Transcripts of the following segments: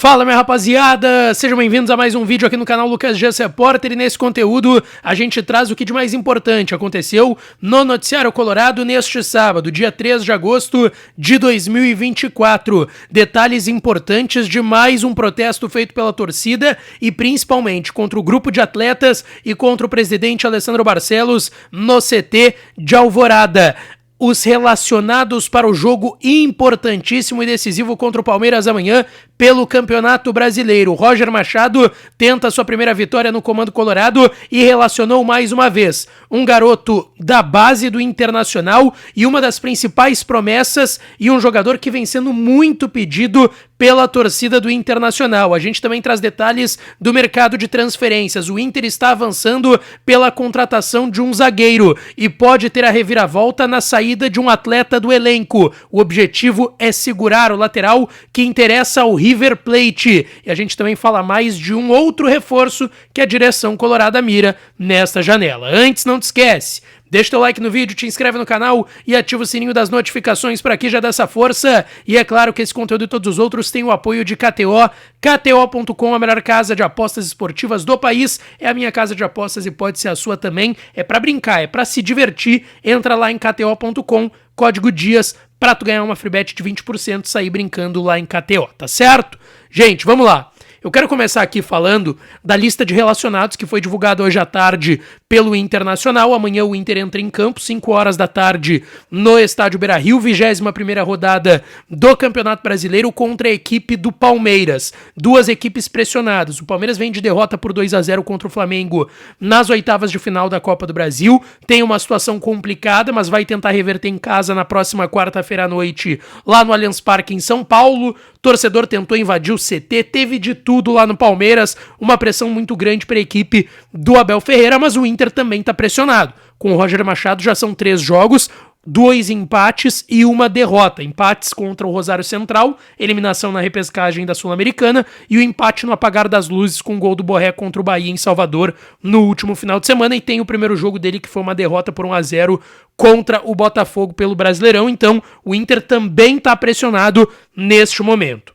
Fala, minha rapaziada! Sejam bem-vindos a mais um vídeo aqui no canal Lucas G Repórter, e nesse conteúdo a gente traz o que de mais importante aconteceu no Noticiário Colorado neste sábado, dia 3 de agosto de 2024. Detalhes importantes de mais um protesto feito pela torcida e principalmente contra o grupo de atletas e contra o presidente Alessandro Barcelos no CT de Alvorada. Os relacionados para o jogo importantíssimo e decisivo contra o Palmeiras amanhã pelo Campeonato Brasileiro. Roger Machado tenta sua primeira vitória no comando colorado e relacionou mais uma vez um garoto da base do Internacional e uma das principais promessas e um jogador que vem sendo muito pedido pela torcida do Internacional. A gente também traz detalhes do mercado de transferências. O Inter está avançando pela contratação de um zagueiro e pode ter a reviravolta na saída de um atleta do elenco. O objetivo é segurar o lateral que interessa ao River Plate. E a gente também fala mais de um outro reforço que a direção colorada mira nesta janela. Antes, não te esquece, deixa teu like no vídeo, te inscreve no canal e ativa o sininho das notificações para aqui já dá essa força. E é claro que esse conteúdo e todos os outros têm o apoio de KTO. KTO.com, a melhor casa de apostas esportivas do país. É a minha casa de apostas e pode ser a sua também. É para brincar, é para se divertir. Entra lá em KTO.com, código DIAS, para tu ganhar uma free bet de 20% e sair brincando lá em KTO, tá certo? Gente, vamos lá. Eu quero começar aqui falando da lista de relacionados que foi divulgada hoje à tarde pelo Internacional. Amanhã o Inter entra em campo, 5 horas da tarde, no estádio Beira-Rio, 21ª rodada do Campeonato Brasileiro contra a equipe do Palmeiras. Duas equipes pressionadas. O Palmeiras vem de derrota por 2-0 contra o Flamengo nas oitavas de final da Copa do Brasil. Tem uma situação complicada, mas vai tentar reverter em casa na próxima quarta-feira à noite, lá no Allianz Parque, em São Paulo. Torcedor tentou invadir o CT, teve de tudo lá no Palmeiras, uma pressão muito grande para a equipe do Abel Ferreira, mas o Inter também está pressionado. Com o Roger Machado já são 3 jogos, 2 empates e uma derrota. Empates contra o Rosário Central, eliminação na repescagem da Sul-Americana, e o empate no apagar das luzes com o gol do Borré contra o Bahia em Salvador no último final de semana, e tem o primeiro jogo dele que foi uma derrota por 1-0 contra o Botafogo pelo Brasileirão. Então o Inter também está pressionado neste momento.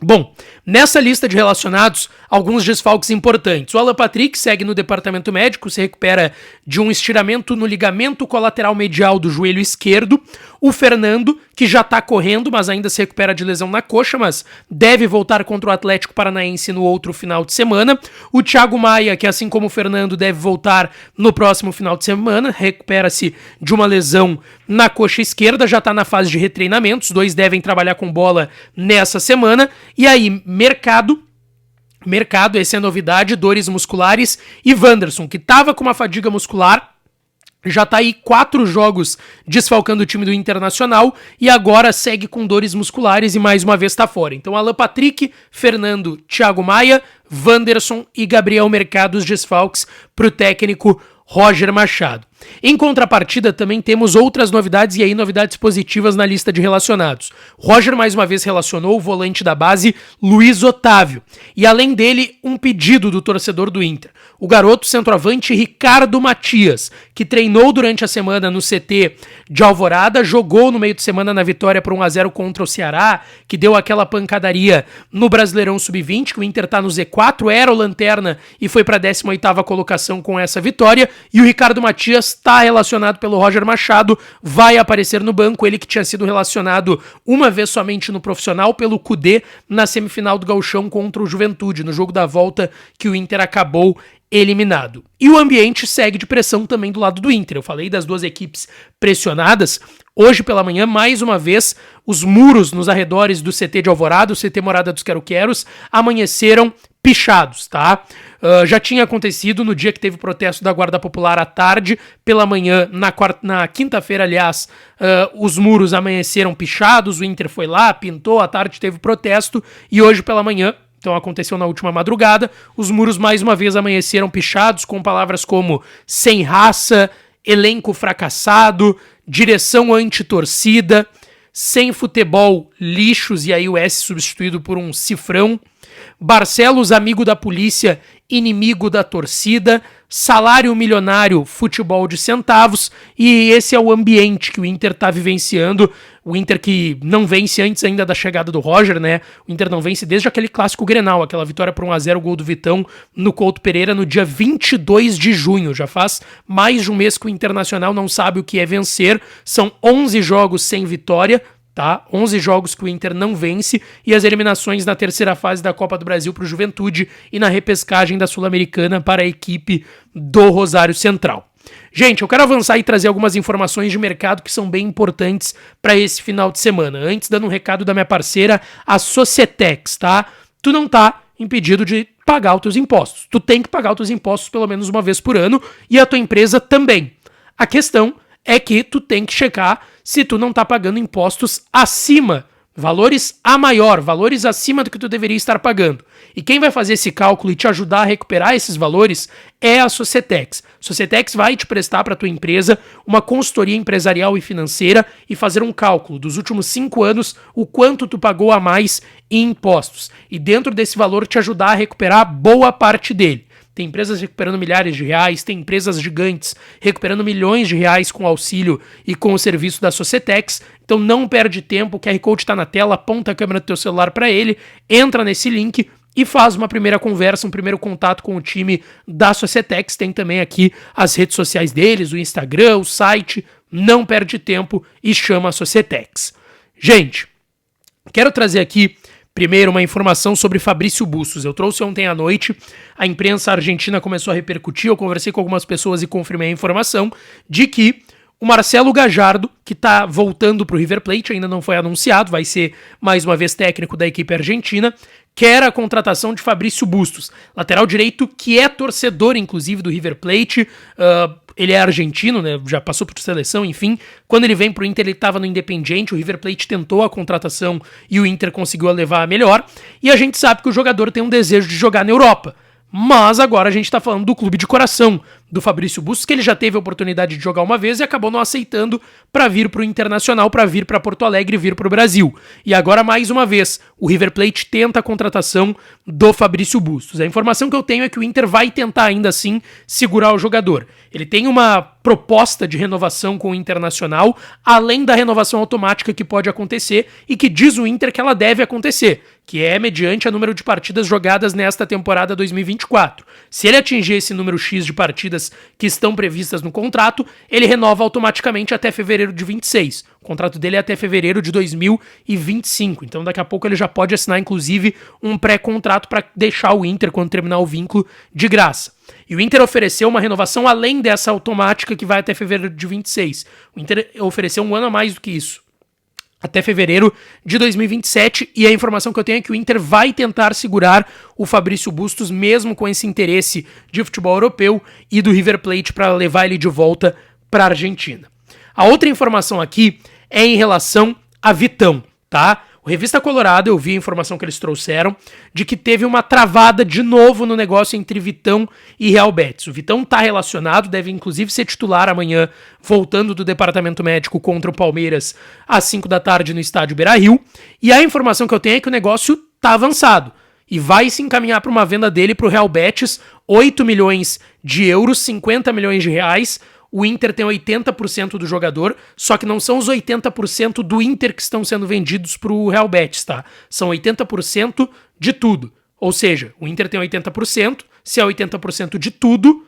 Bom, nessa lista de relacionados, alguns desfalques importantes. O Alan Patrick segue no departamento médico, se recupera de um estiramento no ligamento colateral medial do joelho esquerdo. O Fernando, que já tá correndo, mas ainda se recupera de lesão na coxa, mas deve voltar contra o Atlético Paranaense no outro final de semana. O Thiago Maia, que assim como o Fernando, deve voltar no próximo final de semana, recupera-se de uma lesão na coxa esquerda, já tá na fase de retreinamento, os dois devem trabalhar com bola nessa semana. E aí, mercado, essa é a novidade, dores musculares, e Wanderson, que tava com uma fadiga muscular, já tá aí 4 jogos desfalcando o time do Internacional e agora segue com dores musculares e mais uma vez tá fora. Então Alan Patrick, Fernando, Thiago Maia, Wanderson e Gabriel Mercado, os desfalques pro técnico Roger Machado. Em contrapartida, também temos outras novidades, e aí novidades positivas na lista de relacionados. Roger mais uma vez relacionou o volante da base, Luiz Otávio. E além dele, um pedido do torcedor do Inter. O garoto centroavante Ricardo Matias, que treinou durante a semana no CT de Alvorada, jogou no meio de semana na vitória por 1-0 contra o Ceará, que deu aquela pancadaria no Brasileirão Sub-20, que o Inter tá no Z4, era o lanterna e foi para a 18ª colocação com essa vitória. E o Ricardo Matias está relacionado pelo Roger Machado, vai aparecer no banco, ele que tinha sido relacionado uma vez somente no profissional pelo Cudê na semifinal do Gauchão contra o Juventude, no jogo da volta que o Inter acabou eliminado. E o ambiente segue de pressão também do lado do Inter. Eu falei das duas equipes pressionadas. Hoje pela manhã, mais uma vez, os muros nos arredores do CT de Alvorada, o CT Morada dos Quero-Queros, amanheceram pichados, tá? Já tinha acontecido no dia que teve o protesto da Guarda Popular à tarde, pela manhã, na quinta-feira, aliás, os muros amanheceram pichados, o Inter foi lá, pintou, à tarde teve protesto, e hoje pela manhã, então aconteceu na última madrugada, os muros mais uma vez amanheceram pichados com palavras como sem raça, elenco fracassado, direção anti-torcida, sem futebol, lixos, e aí o S substituído por um cifrão, Barcelos, amigo da polícia, inimigo da torcida, salário milionário, futebol de centavos, e esse é o ambiente que o Inter tá vivenciando. O Inter que não vence antes ainda da chegada do Roger, né? O Inter não vence desde aquele clássico Grenal, aquela vitória por 1-0, o gol do Vitão no Couto Pereira no dia 22 de junho. Já faz mais de um mês que o Internacional não sabe o que é vencer. São 11 jogos sem vitória, tá? 11 jogos que o Inter não vence, e as eliminações na terceira fase da Copa do Brasil para o Juventude e na repescagem da Sul-Americana para a equipe do Rosário Central. Gente, eu quero avançar e trazer algumas informações de mercado que são bem importantes para esse final de semana. Antes, dando um recado da minha parceira, a Societex, tá? Tu não tá impedido de pagar os teus impostos. Tu tem que pagar os teus impostos pelo menos uma vez por ano, e a tua empresa também. A questão é que tu tem que checar se tu não tá pagando impostos acima, valores a maior, valores acima do que tu deveria estar pagando. E quem vai fazer esse cálculo e te ajudar a recuperar esses valores é a Societex. Societex vai te prestar para tua empresa uma consultoria empresarial e financeira e fazer um cálculo dos últimos 5 anos, o quanto tu pagou a mais em impostos. E dentro desse valor te ajudar a recuperar boa parte dele. Tem empresas recuperando milhares de reais, tem empresas gigantes recuperando milhões de reais com auxílio e com o serviço da Societex. Então não perde tempo, o QR Code está na tela, aponta a câmera do teu celular para ele, entra nesse link e faz uma primeira conversa, um primeiro contato com o time da Societex. Tem também aqui as redes sociais deles, o Instagram, o site. Não perde tempo e chama a Societex. Gente, quero trazer aqui primeiro, uma informação sobre Fabrício Bustos. Eu trouxe ontem à noite, a imprensa argentina começou a repercutir, eu conversei com algumas pessoas e confirmei a informação de que o Marcelo Gallardo, que está voltando para o River Plate, ainda não foi anunciado, vai ser mais uma vez técnico da equipe argentina, quer a contratação de Fabrício Bustos, lateral direito que é torcedor, inclusive, do River Plate. Ele é argentino, né? Já passou por seleção, enfim. Quando ele vem pro Inter, ele estava no Independiente, o River Plate tentou a contratação e o Inter conseguiu a levar a melhor. E a gente sabe que o jogador tem um desejo de jogar na Europa. Mas agora a gente tá falando do clube de coração do Fabrício Bustos, que ele já teve a oportunidade de jogar uma vez e acabou não aceitando para vir pro Internacional, para vir para Porto Alegre e vir pro Brasil. E agora, mais uma vez, o River Plate tenta a contratação do Fabrício Bustos. A informação que eu tenho é que o Inter vai tentar ainda assim segurar o jogador. Ele tem uma proposta de renovação com o Internacional, além da renovação automática que pode acontecer e que diz o Inter que ela deve acontecer, que é mediante o número de partidas jogadas nesta temporada 2024. Se ele atingir esse número X de partidas que estão previstas no contrato, ele renova automaticamente até fevereiro de 26. O contrato dele é até fevereiro de 2025. Então daqui a pouco ele já pode assinar, inclusive, um pré-contrato para deixar o Inter, quando terminar o vínculo, de graça. E o Inter ofereceu uma renovação além dessa automática que vai até fevereiro de 26. O Inter ofereceu um ano a mais do que isso, até fevereiro de 2027, e a informação que eu tenho é que o Inter vai tentar segurar o Fabrício Bustos, mesmo com esse interesse de futebol europeu e do River Plate para levar ele de volta para a Argentina. A outra informação aqui é em relação a Vitão, tá? O Revista Colorado, eu vi a informação que eles trouxeram de que teve uma travada de novo no negócio entre Vitão e Real Betis. O Vitão tá relacionado, deve inclusive ser titular amanhã, voltando do departamento médico contra o Palmeiras às 5 da tarde no estádio Beira-Rio. E a informação que eu tenho é que o negócio tá avançado e vai se encaminhar para uma venda dele para o Real Betis, 8 milhões de euros, 50 milhões de reais. O Inter tem 80% do jogador, só que não são os 80% do Inter que estão sendo vendidos para o Real Betis, tá? São 80% de tudo. Ou seja, o Inter tem 80%, se é 80% de tudo,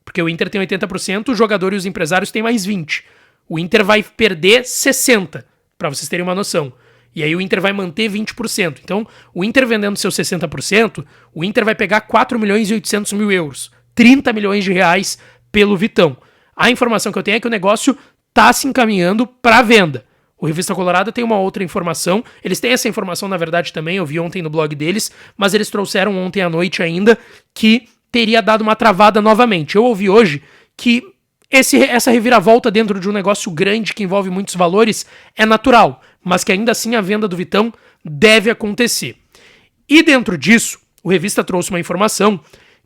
porque o Inter tem 80%, o jogador e os empresários têm mais 20%. O Inter vai perder 60%, para vocês terem uma noção. E aí o Inter vai manter 20%. Então, o Inter vendendo seus 60%, o Inter vai pegar 4 milhões e 800 mil euros, 30 milhões de reais pelo Vitão. A informação que eu tenho é que o negócio está se encaminhando para venda. O Revista Colorado tem uma outra informação. Eles têm essa informação, na verdade, também. Eu vi ontem no blog deles. Mas eles trouxeram ontem à noite ainda que teria dado uma travada novamente. Eu ouvi hoje que essa reviravolta dentro de um negócio grande que envolve muitos valores é natural. Mas que ainda assim a venda do Vitão deve acontecer. E dentro disso, o Revista trouxe uma informação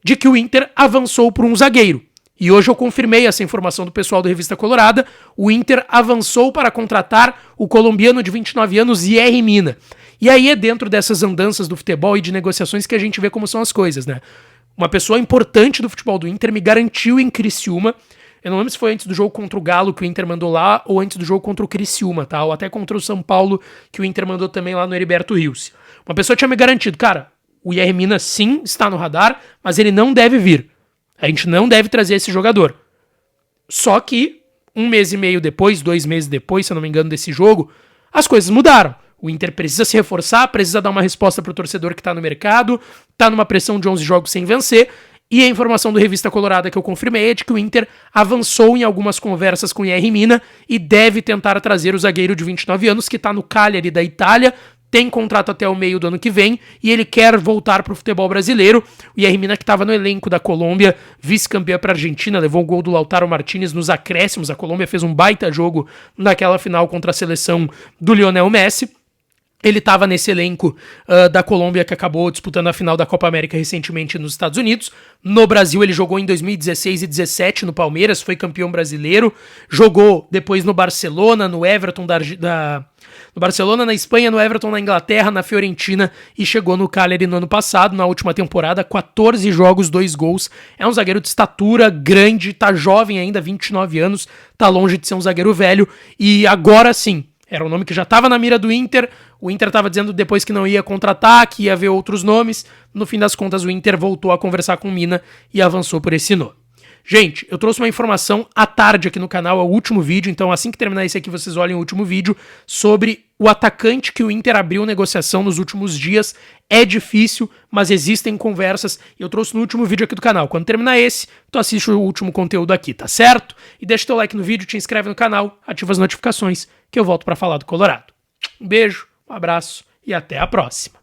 de que o Inter avançou por um zagueiro. E hoje eu confirmei essa informação do pessoal do Revista Colorada. O Inter avançou para contratar o colombiano de 29 anos, Yerry Mina. E aí é dentro dessas andanças do futebol e de negociações que a gente vê como são as coisas, né? uma pessoa importante do futebol do Inter me garantiu em Criciúma. Eu não lembro se foi antes do jogo contra o Galo que o Inter mandou lá, ou antes do jogo contra o Criciúma, tá? Ou até contra o São Paulo, que o Inter mandou também lá no Heriberto Rios. Uma pessoa tinha me garantido, cara, o Yerry Mina sim está no radar, mas ele não deve vir. A gente não deve trazer esse jogador. Só que, 1 mês e meio depois, 2 meses depois, se eu não me engano, desse jogo, as coisas mudaram. O Inter precisa se reforçar, precisa dar uma resposta pro torcedor que tá no mercado, tá numa pressão de 11 jogos sem vencer, e a informação do Revista Colorada que eu confirmei é de que o Inter avançou em algumas conversas com o Yerry Mina e deve tentar trazer o zagueiro de 29 anos, que tá no Cagliari da Itália, tem contrato até o meio do ano que vem, e ele quer voltar pro futebol brasileiro. O Yerry Mina, que estava no elenco da Colômbia, vice-campeã para a Argentina, levou o gol do Lautaro Martinez nos acréscimos. A Colômbia fez um baita jogo naquela final contra a seleção do Lionel Messi. Ele estava nesse elenco da Colômbia que acabou disputando a final da Copa América recentemente nos Estados Unidos. No Brasil ele jogou em 2016 e 2017 no Palmeiras, foi campeão brasileiro. Jogou depois no Barcelona, no Everton no Barcelona, na Espanha, no Everton, na Inglaterra, na Fiorentina e chegou no Cagliari no ano passado, na última temporada, 14 jogos, 2 gols. É um zagueiro de estatura grande, tá jovem ainda, 29 anos, tá longe de ser um zagueiro velho e agora sim, era um nome que já estava na mira do Inter. O Inter estava dizendo depois que não ia contratar, que ia ver outros nomes. No fim das contas, o Inter voltou a conversar com o Mina e avançou por esse nome. Gente, eu trouxe uma informação à tarde aqui no canal, é o último vídeo, então assim que terminar esse aqui, vocês olhem o último vídeo, sobre o atacante que o Inter abriu negociação nos últimos dias. É difícil, mas existem conversas, e eu trouxe no último vídeo aqui do canal. Quando terminar esse, tu assiste o último conteúdo aqui, tá certo? E deixa teu like no vídeo, te inscreve no canal, ativa as notificações, que eu volto pra falar do Colorado. Um beijo, um abraço e até a próxima.